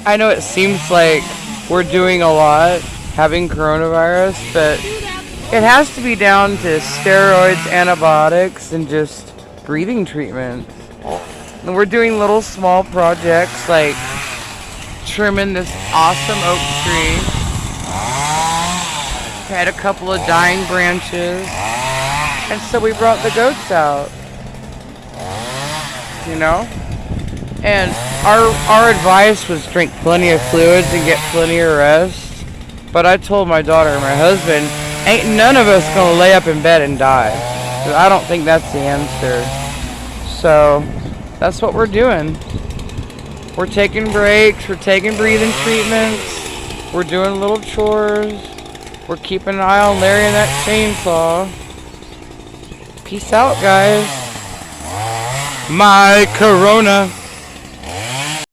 I know it seems like we're doing a lot having coronavirus, but it has to be down to steroids, antibiotics, and just breathing treatments. And we're doing little small projects like trimming this awesome oak tree. Had a couple of dying branches, and so we brought the goats out. You know? And our advice was drink plenty of fluids and get plenty of rest. But I told my daughter and my husband, ain't none of us gonna lay up in bed and die. 'Cause I don't think that's the answer. So that's what we're doing. We're taking breaks, we're taking breathing treatments, we're doing little chores, we're keeping an eye on Larry and that chainsaw. Peace out, guys. My Corona.